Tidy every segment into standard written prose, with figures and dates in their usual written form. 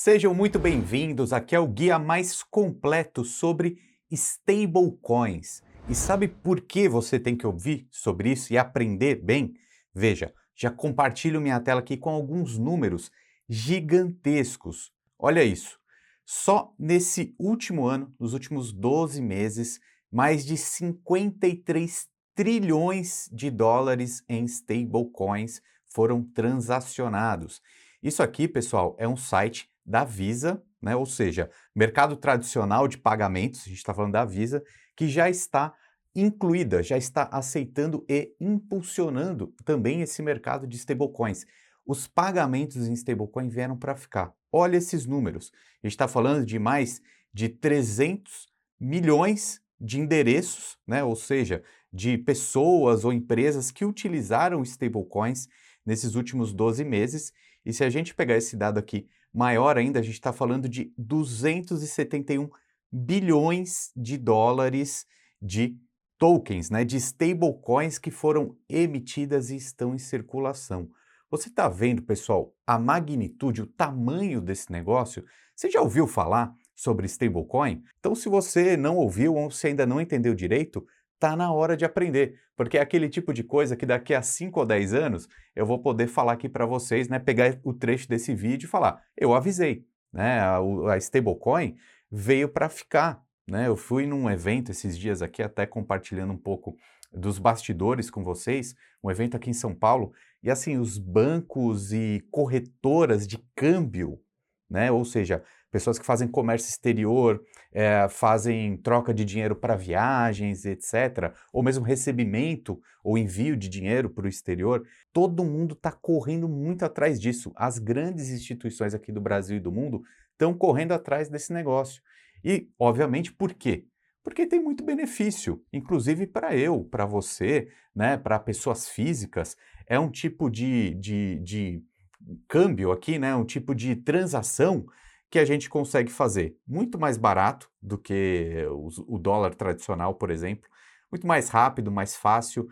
Sejam muito bem-vindos. Aqui é o guia mais completo sobre stablecoins. E sabe por que você tem que ouvir sobre isso e aprender bem? Veja, já compartilho minha tela aqui com alguns números gigantescos. Olha isso. Só nesse último ano, nos últimos 12 meses, mais de 53 trilhões de dólares em stablecoins foram transacionados. Isso aqui, pessoal, é um site da Visa, né? Ou seja, mercado tradicional de pagamentos, a gente está falando da Visa, que já está incluída, já está aceitando e impulsionando também esse mercado de stablecoins. Os pagamentos em stablecoin vieram para ficar. Olha esses números. A gente está falando de mais de 300 milhões de endereços, né? Ou seja, de pessoas ou empresas que utilizaram stablecoins nesses últimos 12 meses. E se a gente pegar esse dado aqui maior ainda, a gente está falando de 271 bilhões de dólares de tokens, né, de stablecoins que foram emitidas e estão em circulação. Você está vendo, pessoal, a magnitude, o tamanho desse negócio? Você já ouviu falar sobre stablecoin? Então, se você não ouviu ou se ainda não entendeu direito, tá na hora de aprender, porque é aquele tipo de coisa que daqui a 5 ou 10 anos eu vou poder falar aqui para vocês, né, pegar o trecho desse vídeo e falar, eu avisei, né, a stablecoin veio para ficar, né, eu fui num evento esses dias aqui, até compartilhando um pouco dos bastidores com vocês, um evento aqui em São Paulo, e assim, os bancos e corretoras de câmbio, né, ou seja, pessoas que fazem comércio exterior, fazem troca de dinheiro para viagens, etc., ou mesmo recebimento ou envio de dinheiro para o exterior, todo mundo está correndo muito atrás disso. As grandes instituições aqui do Brasil e do mundo estão correndo atrás desse negócio. E, obviamente, por quê? Porque tem muito benefício, inclusive para eu, para você, né, para pessoas físicas. É um tipo de câmbio aqui, né, um tipo de transação que a gente consegue fazer muito mais barato do que o dólar tradicional, por exemplo, muito mais rápido, mais fácil,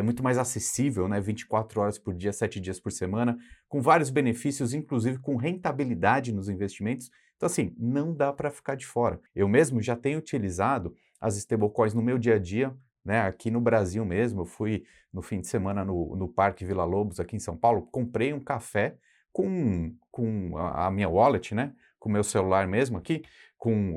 muito mais acessível, né, 24 horas por dia, 7 dias por semana, com vários benefícios, inclusive com rentabilidade nos investimentos. Então, assim, não dá para ficar de fora. Eu mesmo já tenho utilizado as stablecoins no meu dia a dia, né, aqui no Brasil mesmo. Eu fui no fim de semana no Parque Vila Lobos, aqui em São Paulo, comprei um café com a minha wallet, né, com o meu celular mesmo aqui,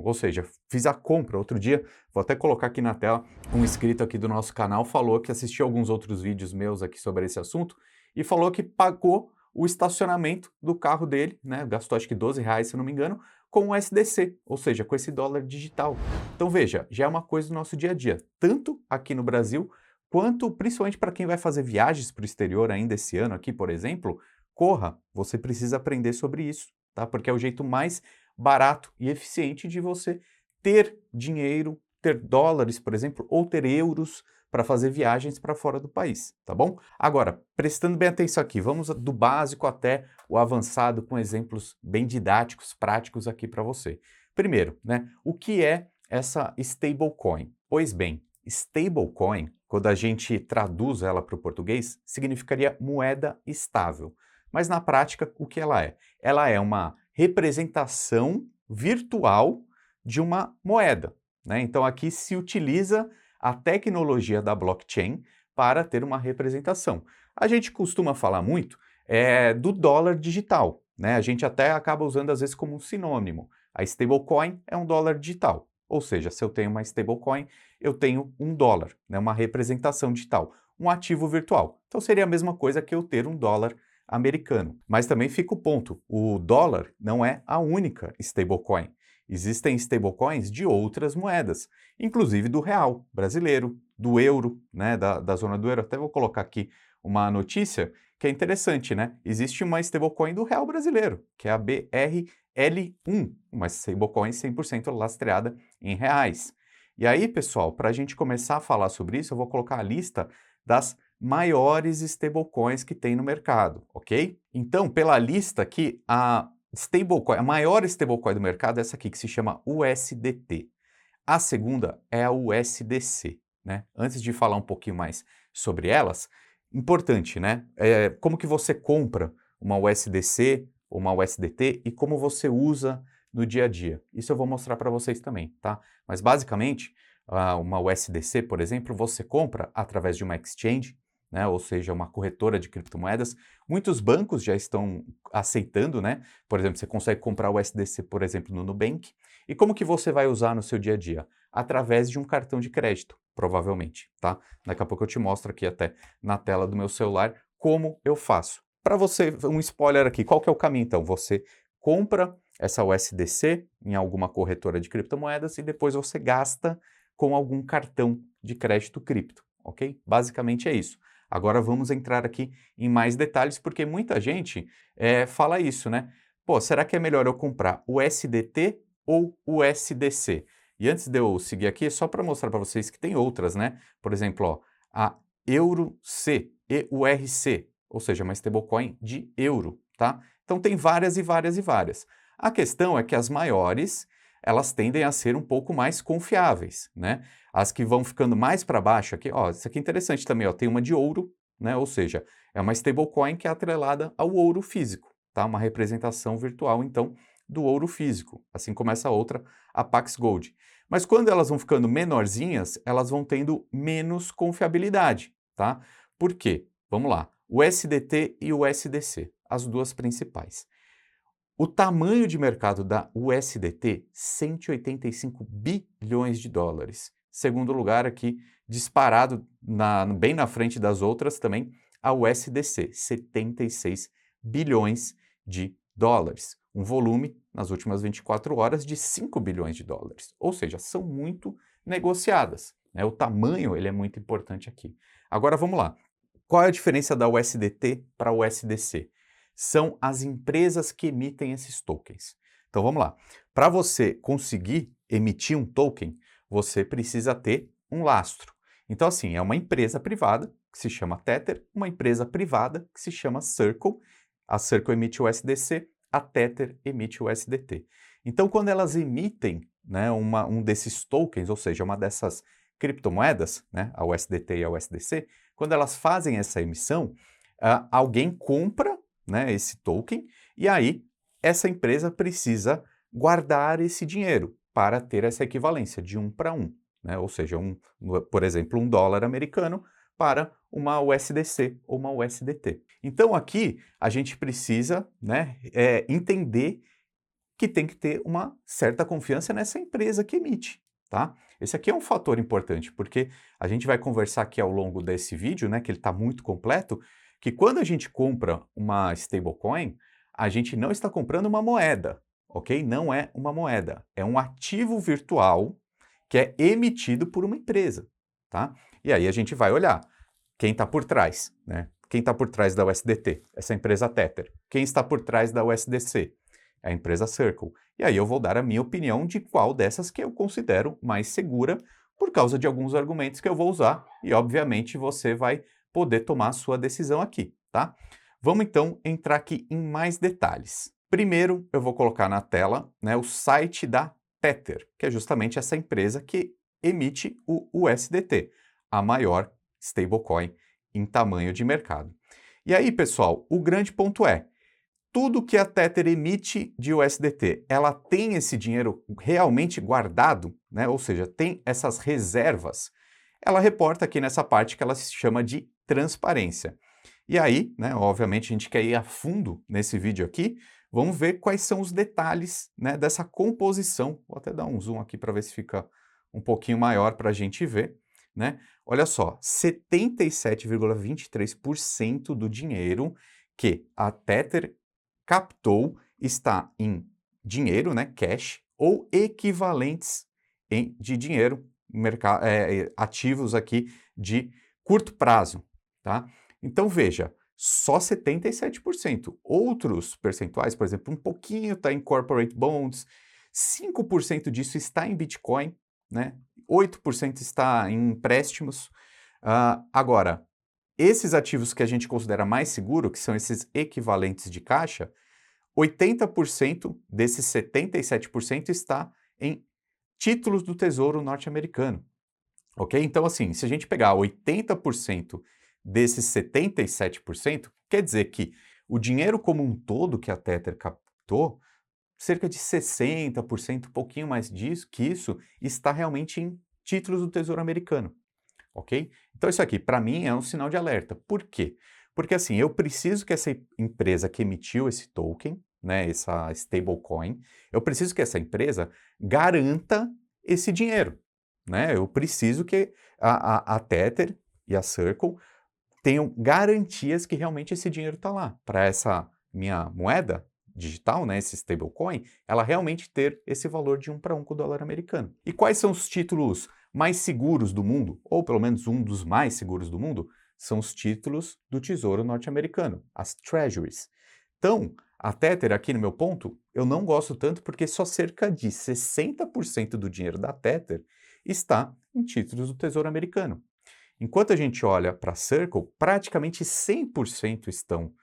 ou seja, fiz a compra outro dia, vou até colocar aqui na tela, um inscrito aqui do nosso canal falou que assistiu alguns outros vídeos meus aqui sobre esse assunto e falou que pagou o estacionamento do carro dele, né, gastou acho que R$ 12, se eu não me engano, com o SDC, ou seja, com esse dólar digital. Então veja, já é uma coisa do nosso dia a dia, tanto aqui no Brasil, quanto principalmente para quem vai fazer viagens para o exterior ainda esse ano aqui, por exemplo, corra, você precisa aprender sobre isso, tá? Porque é o jeito mais barato e eficiente de você ter dinheiro, ter dólares, por exemplo, ou ter euros para fazer viagens para fora do país, tá bom? Agora, prestando bem atenção aqui, vamos do básico até o avançado com exemplos bem didáticos, práticos aqui para você. Primeiro, né, o que é essa stablecoin? Pois bem, stablecoin, quando a gente traduz ela para o português, significaria moeda estável. Mas na prática, o que ela é? Ela é uma representação virtual de uma moeda, né? Então aqui se utiliza a tecnologia da blockchain para ter uma representação. A gente costuma falar muito do dólar digital, né? A gente até acaba usando às vezes como um sinônimo. A stablecoin é um dólar digital, ou seja, se eu tenho uma stablecoin, eu tenho um dólar, né? Uma representação digital, um ativo virtual. Então seria a mesma coisa que eu ter um dólar americano. Mas também fica o ponto, o dólar não é a única stablecoin. Existem stablecoins de outras moedas, inclusive do real brasileiro, do euro, né, da zona do euro. Até vou colocar aqui uma notícia que é interessante, né? Existe uma stablecoin do real brasileiro, que é a BRL1, uma stablecoin 100% lastreada em reais. E aí, pessoal, para a gente começar a falar sobre isso, eu vou colocar a lista das maiores stablecoins que tem no mercado, ok? Então, pela lista aqui, a maior stablecoin do mercado é essa aqui, que se chama USDT. A segunda é a USDC, né? Antes de falar um pouquinho mais sobre elas, importante, né? Como que você compra uma USDC uma USDT e como você usa no dia a dia. Isso eu vou mostrar para vocês também, tá? Mas basicamente, uma USDC, por exemplo, você compra através de uma exchange, né? Ou seja, uma corretora de criptomoedas. Muitos bancos já estão aceitando, né? Por exemplo, você consegue comprar o USDC, por exemplo, no Nubank. E como que você vai usar no seu dia a dia? Através de um cartão de crédito, provavelmente, tá? Daqui a pouco eu te mostro aqui até na tela do meu celular como eu faço. Para você, um spoiler aqui, qual que é o caminho então? Você compra essa USDC em alguma corretora de criptomoedas e depois você gasta com algum cartão de crédito cripto, ok? Basicamente é isso. Agora vamos entrar aqui em mais detalhes, porque muita gente fala isso, né? Pô, será que é melhor eu comprar o USDT ou o USDC? E antes de eu seguir aqui, é só para mostrar para vocês que tem outras, né? Por exemplo, ó, a EURC, EURC, ou seja, uma stablecoin de euro, tá? Então tem várias e várias e várias. A questão é que as maiores, elas tendem a ser um pouco mais confiáveis, né? As que vão ficando mais para baixo aqui, ó, isso aqui é interessante também, ó, tem uma de ouro, né? Ou seja, é uma stablecoin que é atrelada ao ouro físico, tá? Uma representação virtual, então, do ouro físico, assim como essa outra, a Pax Gold. Mas quando elas vão ficando menorzinhas, elas vão tendo menos confiabilidade, tá? Por quê? Vamos lá. O SDT e o SDC, as duas principais. O tamanho de mercado da USDT, 185 bilhões de dólares. Segundo lugar aqui, disparado bem na frente das outras também, a USDC, 76 bilhões de dólares. Um volume, nas últimas 24 horas, de 5 bilhões de dólares. Ou seja, são muito negociadas, né? O tamanho ele é muito importante aqui. Agora vamos lá. Qual é a diferença da USDT para a USDC? São as empresas que emitem esses tokens. Então vamos lá. Para você conseguir emitir um token, você precisa ter um lastro. Então, assim, é uma empresa privada que se chama Tether, uma empresa privada que se chama Circle. A Circle emite o USDC, a Tether emite o USDT. Então, quando elas emitem, né, um desses tokens, ou seja, uma dessas criptomoedas, né, a USDT e a USDC, quando elas fazem essa emissão, alguém compra, né, esse token, e aí essa empresa precisa guardar esse dinheiro para ter essa equivalência de 1 para 1, né? Ou seja, por exemplo, $1 americano para uma USDC ou uma USDT. Então aqui a gente precisa, né, entender que tem que ter uma certa confiança nessa empresa que emite, tá? Esse aqui é um fator importante, porque a gente vai conversar aqui ao longo desse vídeo, né, que ele está muito completo, que quando a gente compra uma stablecoin, a gente não está comprando uma moeda, ok? Não é uma moeda, é um ativo virtual que é emitido por uma empresa, tá? E aí a gente vai olhar quem está por trás, né? Quem está por trás da USDT? Essa empresa Tether. Quem está por trás da USDC? É a empresa Circle. E aí eu vou dar a minha opinião de qual dessas que eu considero mais segura por causa de alguns argumentos que eu vou usar e, obviamente, você vai poder tomar a sua decisão aqui, tá? Vamos então entrar aqui em mais detalhes. Primeiro, eu vou colocar na tela, né, o site da Tether, que é justamente essa empresa que emite o USDT, a maior stablecoin em tamanho de mercado. E aí, pessoal, o grande ponto é, tudo que a Tether emite de USDT, ela tem esse dinheiro realmente guardado, né? Ou seja, tem essas reservas. Ela reporta aqui nessa parte que ela se chama de transparência. E aí, né, obviamente, a gente quer ir a fundo nesse vídeo aqui, vamos ver quais são os detalhes, né, dessa composição. Vou até dar um zoom aqui para ver se fica um pouquinho maior para a gente ver, né? Olha só, 77,23% do dinheiro que a Tether captou está em dinheiro, né, cash, ou equivalentes de dinheiro, ativos aqui de curto prazo, tá? Então veja, só 77%. Outros percentuais, por exemplo, um pouquinho está em corporate bonds, 5% disso está em Bitcoin, né? 8% está em empréstimos. Agora, esses ativos que a gente considera mais seguro, que são esses equivalentes de caixa, 80% desses 77% está em títulos do Tesouro norte-americano, ok? Então, assim, se a gente pegar 80% desses 77%, quer dizer que o dinheiro como um todo que a Tether captou, cerca de 60%, um pouquinho mais disso que isso, está realmente em títulos do Tesouro Americano, ok? Então isso aqui, para mim, é um sinal de alerta. Por quê? Porque assim, eu preciso que essa empresa que emitiu esse token, né, essa stablecoin, eu preciso que essa empresa garanta esse dinheiro, né? Eu preciso que a Tether e a Circle tenham garantias que realmente esse dinheiro está lá, para essa minha moeda digital, né, esse stablecoin, ela realmente ter esse valor de 1 para 1 com o dólar americano. E quais são os títulos mais seguros do mundo, ou pelo menos um dos mais seguros do mundo? São os títulos do Tesouro norte-americano, as Treasuries. Então, a Tether, aqui no meu ponto, eu não gosto tanto porque só cerca de 60% do dinheiro da Tether está em títulos do Tesouro americano. Enquanto a gente olha para a Circle, praticamente 100% estão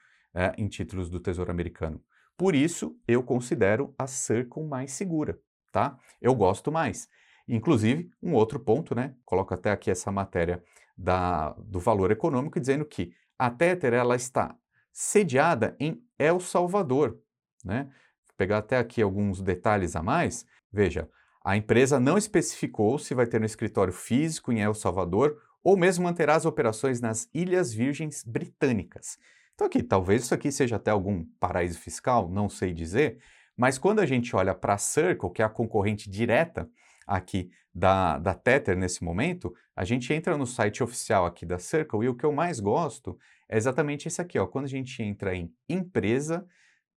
em títulos do Tesouro Americano. Por isso, eu considero a Circle mais segura, tá? Eu gosto mais. Inclusive, um outro ponto, né? Coloco até aqui essa matéria do valor econômico, dizendo que a Tether ela está sediada em El Salvador, né? Vou pegar até aqui alguns detalhes a mais. Veja, a empresa não especificou se vai ter um escritório físico em El Salvador ou mesmo manterá as operações nas Ilhas Virgens Britânicas. Então aqui, talvez isso aqui seja até algum paraíso fiscal, não sei dizer, mas quando a gente olha para a Circle, que é a concorrente direta aqui da Tether nesse momento, a gente entra no site oficial aqui da Circle e o que eu mais gosto é exatamente esse aqui, ó, quando a gente entra em empresa,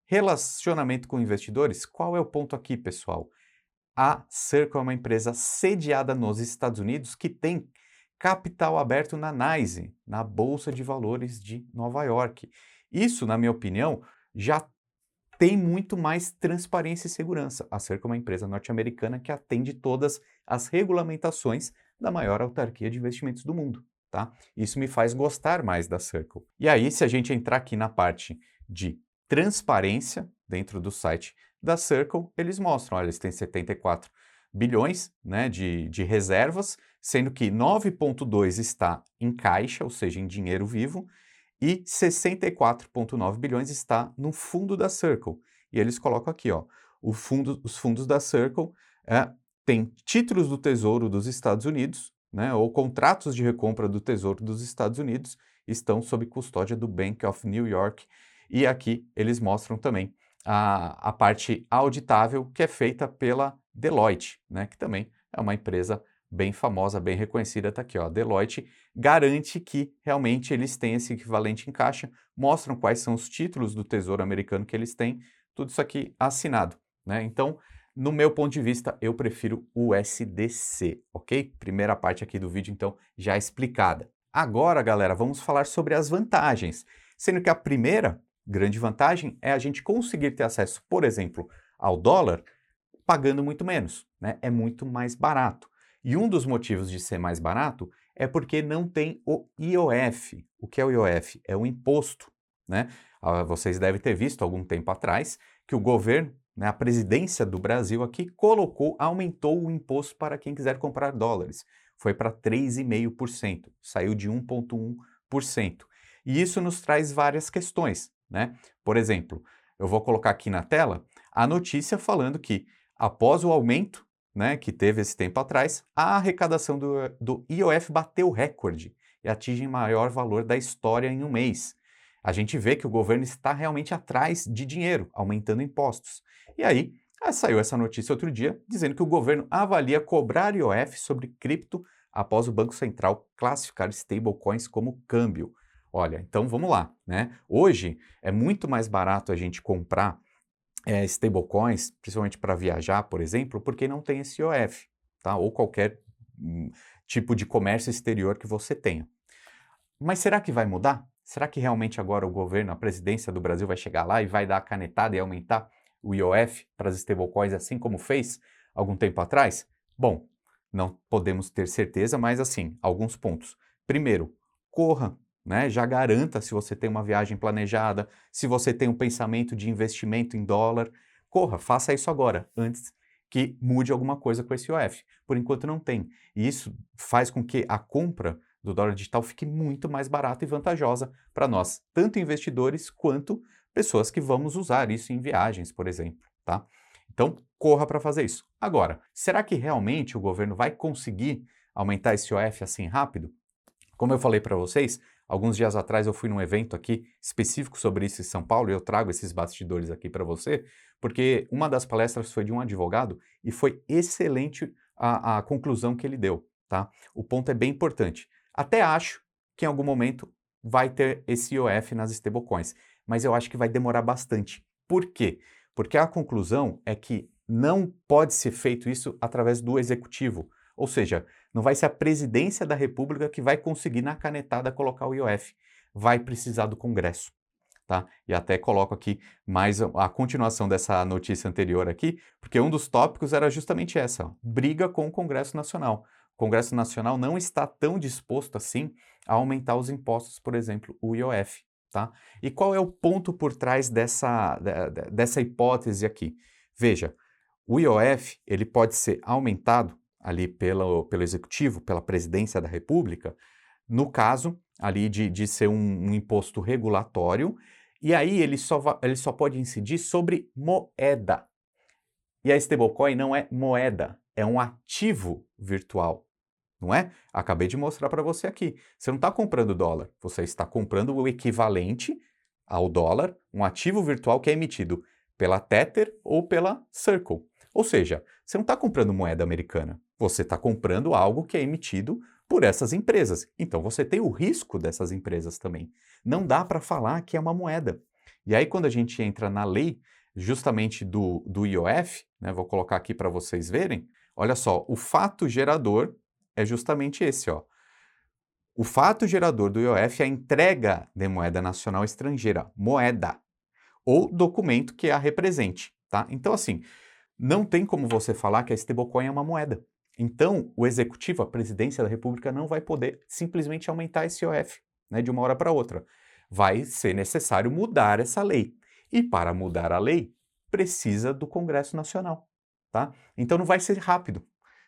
relacionamento com investidores, qual é o ponto aqui, pessoal? A Circle é uma empresa sediada nos Estados Unidos que tem capital aberto na NYSE, na Bolsa de Valores de Nova York. Isso, na minha opinião, já tem muito mais transparência e segurança. A Circle é uma empresa norte-americana que atende todas as regulamentações da maior autarquia de investimentos do mundo, tá? Isso me faz gostar mais da Circle. E aí, se a gente entrar aqui na parte de transparência dentro do site da Circle, eles mostram, olha, eles têm 74 bilhões, né, de reservas, sendo que 9,2 está em caixa, ou seja, em dinheiro vivo, e 64,9 bilhões está no fundo da Circle. E eles colocam aqui, ó, os fundos da Circle têm títulos do Tesouro dos Estados Unidos, né, ou contratos de recompra do Tesouro dos Estados Unidos, estão sob custódia do Bank of New York. E aqui eles mostram também a parte auditável que é feita pela Deloitte, né, que também é uma empresa bem famosa, bem reconhecida, está aqui, ó, Deloitte garante que realmente eles têm esse equivalente em caixa, mostram quais são os títulos do Tesouro Americano que eles têm, tudo isso aqui assinado, né? Então, no meu ponto de vista, eu prefiro o USDC, ok? Primeira parte aqui do vídeo, então, já explicada. Agora, galera, vamos falar sobre as vantagens, sendo que a primeira grande vantagem é a gente conseguir ter acesso, por exemplo, ao dólar pagando muito menos, né? É muito mais barato. E um dos motivos de ser mais barato é porque não tem o IOF. O que é o IOF? É o imposto, né? Vocês devem ter visto algum tempo atrás que o governo, né, a presidência do Brasil aqui aumentou o imposto para quem quiser comprar dólares. Foi para 3,5%, saiu de 1,1%. E isso nos traz várias questões, né? Por exemplo, eu vou colocar aqui na tela a notícia falando que após o aumento, né, que teve esse tempo atrás, a arrecadação do IOF bateu recorde e atinge o maior valor da história em um mês. A gente vê que o governo está realmente atrás de dinheiro, aumentando impostos. E aí, saiu essa notícia outro dia, dizendo que o governo avalia cobrar IOF sobre cripto após o Banco Central classificar stablecoins como câmbio. Olha, então vamos lá, né? Hoje é muito mais barato a gente comprar stablecoins, principalmente para viajar, por exemplo, porque não tem esse IOF, tá? Ou qualquer tipo de comércio exterior que você tenha. Mas será que vai mudar? Será que realmente agora o governo, a presidência do Brasil vai chegar lá e vai dar a canetada e aumentar o IOF para as stablecoins, assim como fez algum tempo atrás? Bom, não podemos ter certeza, mas assim, alguns pontos. Primeiro, corra, né? Já garanta se você tem uma viagem planejada, se você tem um pensamento de investimento em dólar, corra, faça isso agora, antes que mude alguma coisa com esse IOF. Por enquanto não tem. E isso faz com que a compra do dólar digital fique muito mais barata e vantajosa para nós, tanto investidores quanto pessoas que vamos usar isso em viagens, por exemplo, tá? Então, corra para fazer isso. Agora, será que realmente o governo vai conseguir aumentar esse IOF assim rápido? Como eu falei para vocês, alguns dias atrás eu fui num evento aqui específico sobre isso em São Paulo e eu trago esses bastidores aqui para você, porque uma das palestras foi de um advogado e foi excelente a conclusão que ele deu, tá? O ponto é bem importante. Até acho que em algum momento vai ter esse IOF nas stablecoins, mas eu acho que vai demorar bastante. Por quê? Porque a conclusão é que não pode ser feito isso através do executivo, ou seja, não vai ser a presidência da República que vai conseguir na canetada colocar o IOF. Vai precisar do Congresso, tá? E até coloco aqui mais a continuação dessa notícia anterior aqui, porque um dos tópicos era justamente essa, ó, briga com o Congresso Nacional. O Congresso Nacional não está tão disposto assim a aumentar os impostos, por exemplo, o IOF, tá? E qual é o ponto por trás dessa hipótese aqui? Veja, o IOF ele pode ser aumentado ali pelo executivo, pela presidência da República, no caso ali de ser um imposto regulatório, e aí ele só pode incidir sobre moeda. E a stablecoin não é moeda, é um ativo virtual, não é? Acabei de mostrar para você aqui. Você não está comprando dólar, você está comprando o equivalente ao dólar, um ativo virtual que é emitido pela Tether ou pela Circle. Ou seja, você não está comprando moeda americana, você está comprando algo que é emitido por essas empresas. Então você tem o risco dessas empresas também. Não dá para falar que é uma moeda. E aí quando a gente entra na lei justamente do IOF, né, vou colocar aqui para vocês verem, olha só, o fato gerador é justamente esse, ó. O fato gerador do IOF é a entrega de moeda nacional estrangeira, moeda, ou documento que a represente, tá? Então, assim, não tem como você falar que a stablecoin é uma moeda. Então, o executivo, a presidência da República, não vai poder simplesmente aumentar esse IOF, né, de uma hora para outra. Vai ser necessário mudar essa lei. E para mudar a lei, precisa do Congresso Nacional, tá? Então não vai ser rápido,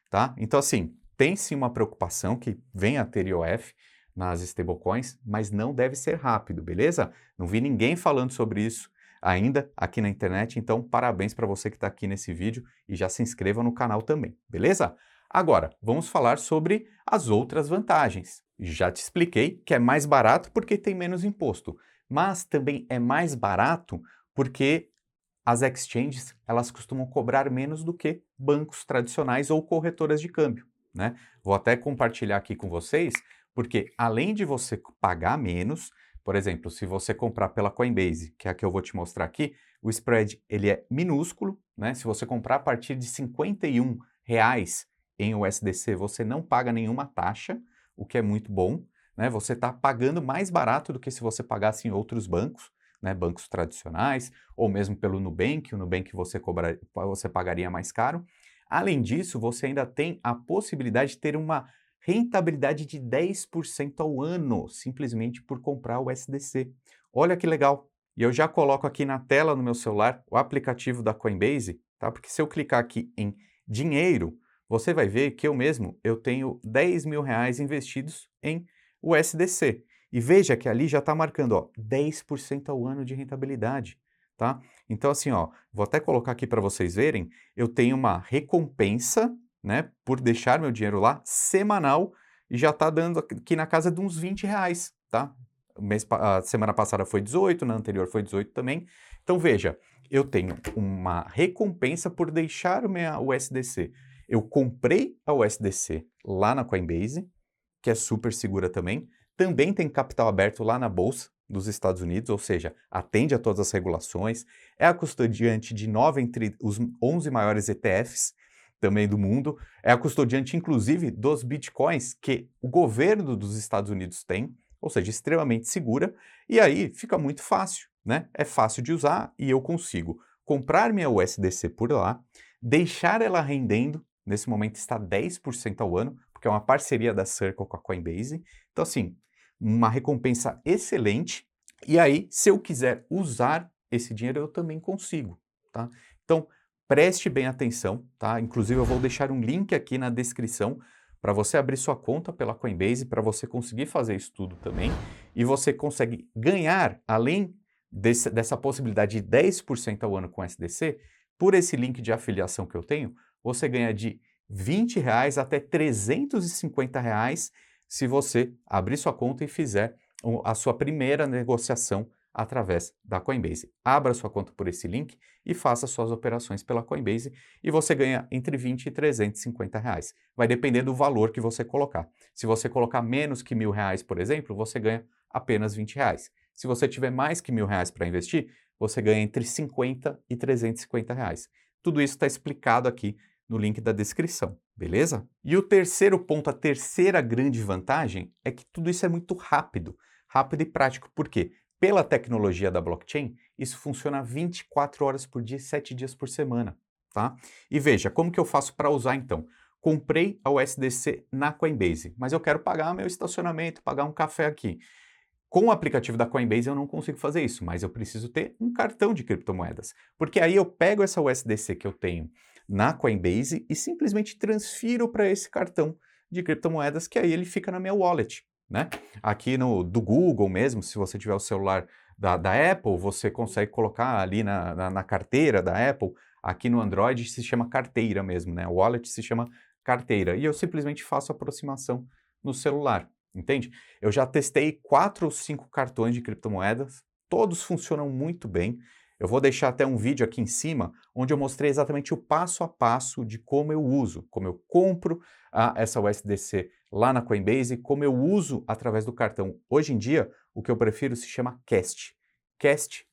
tá? Então, assim, tem sim uma preocupação que venha a ter IOF nas stablecoins, mas não deve ser rápido, beleza? Não vi ninguém falando sobre isso ainda aqui na internet, então parabéns para você que está aqui nesse vídeo e já se inscreva no canal também, beleza? Agora, vamos falar sobre as outras vantagens. Já te expliquei que é mais barato porque tem menos imposto, mas também é mais barato porque as exchanges, elas costumam cobrar menos do que bancos tradicionais ou corretoras de câmbio, né? Vou até compartilhar aqui com vocês, porque além de você pagar menos, por exemplo, se você comprar pela Coinbase, que é a que eu vou te mostrar aqui, o spread ele é minúsculo, né? Se você comprar a partir de R$ 51 em USDC, você não paga nenhuma taxa, o que é muito bom, né? Você está pagando mais barato do que se você pagasse em outros bancos, né? Bancos tradicionais, ou mesmo pelo Nubank, o Nubank você pagaria mais caro. Além disso, você ainda tem a possibilidade de ter uma rentabilidade de 10% ao ano, simplesmente por comprar o SDC. Olha que legal! E eu já coloco aqui na tela no meu celular o aplicativo da Coinbase, tá? Porque se eu clicar aqui em dinheiro, você vai ver que eu tenho R$ 10.000 investidos em USDC. E veja que ali já está marcando, ó, 10% ao ano de rentabilidade, tá? Então assim, ó, vou até colocar aqui para vocês verem, eu tenho uma recompensa, né, por deixar meu dinheiro lá, semanal, e já está dando aqui na casa de uns R$ 20, tá? A semana passada foi 18, na anterior foi 18 também. Então veja, eu tenho uma recompensa por deixar o meu USDC. Eu comprei a USDC lá na Coinbase, que é super segura também. Também tem capital aberto lá na Bolsa dos Estados Unidos, ou seja, atende a todas as regulações, é a custodiante de 9 entre os 11 maiores ETFs também do mundo, é a custodiante inclusive dos bitcoins que o governo dos Estados Unidos tem, ou seja, extremamente segura, e aí fica muito fácil, né? É fácil de usar e eu consigo comprar minha USDC por lá, deixar ela rendendo, nesse momento está 10% ao ano, porque é uma parceria da Circle com a Coinbase. Então, assim, uma recompensa excelente. E aí, se eu quiser usar esse dinheiro, eu também consigo, tá? Então, preste bem atenção, tá? Inclusive, eu vou deixar um link aqui na descrição para você abrir sua conta pela Coinbase, para você conseguir fazer isso tudo também. E você consegue ganhar, além dessa possibilidade de 10% ao ano com SDC, por esse link de afiliação que eu tenho, você ganha de R$ 20 até R$ 350 se você abrir sua conta e fizer a sua primeira negociação através da Coinbase. Abra sua conta por esse link e faça suas operações pela Coinbase e você ganha entre R$ 20 e R$ 350. Vai depender do valor que você colocar. Se você colocar menos que R$ 1.000, por exemplo, você ganha apenas R$ 20. Se você tiver mais que R$ 1.000 para investir, você ganha entre R$ 50 e R$ 350. Tudo isso está explicado aqui no link da descrição, beleza? E o terceiro ponto, a terceira grande vantagem é que tudo isso é muito rápido e prático. Por quê? Pela tecnologia da blockchain, isso funciona 24 horas por dia, 7 dias por semana, tá? E veja, como que eu faço para usar então? Comprei a USDC na Coinbase, mas eu quero pagar meu estacionamento, pagar um café aqui. Com o aplicativo da Coinbase eu não consigo fazer isso, mas eu preciso ter um cartão de criptomoedas, porque aí eu pego essa USDC que eu tenho na Coinbase e simplesmente transfiro para esse cartão de criptomoedas, que aí ele fica na minha wallet, né? Aqui do Google mesmo, se você tiver o celular da Apple, você consegue colocar ali na carteira da Apple. Aqui no Android se chama carteira mesmo, né? O wallet se chama carteira. E eu simplesmente faço a aproximação no celular, entende? Eu já testei 4 ou 5 cartões de criptomoedas, todos funcionam muito bem. Eu vou deixar até um vídeo aqui em cima, onde eu mostrei exatamente o passo a passo de como eu uso, como eu compro essa USDC lá na Coinbase, como eu uso através do cartão. Hoje em dia, o que eu prefiro se chama Cast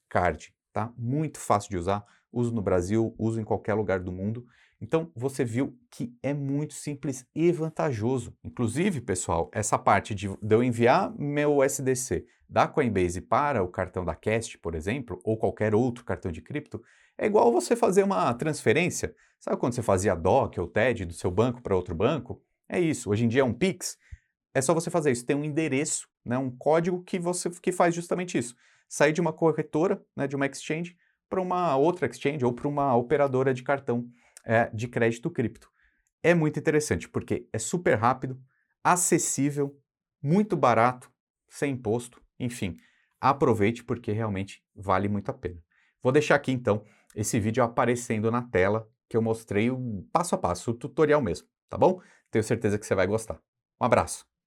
Card, tá? Muito fácil de usar, uso no Brasil, uso em qualquer lugar do mundo. Então, você viu que é muito simples e vantajoso. Inclusive, pessoal, essa parte de eu enviar meu USDC da Coinbase para o cartão da Cast, por exemplo, ou qualquer outro cartão de cripto, é igual você fazer uma transferência. Sabe quando você fazia DOC ou TED do seu banco para outro banco? É isso. Hoje em dia é um Pix. É só você fazer isso. Tem um endereço, né, um código que faz justamente isso. Sair de uma corretora, né, de uma exchange, para uma outra exchange ou para uma operadora de cartão de crédito cripto. É muito interessante porque é super rápido, acessível, muito barato, sem imposto, enfim. Aproveite porque realmente vale muito a pena. Vou deixar aqui então esse vídeo aparecendo na tela que eu mostrei o passo a passo, o tutorial mesmo, tá bom? Tenho certeza que você vai gostar. Um abraço!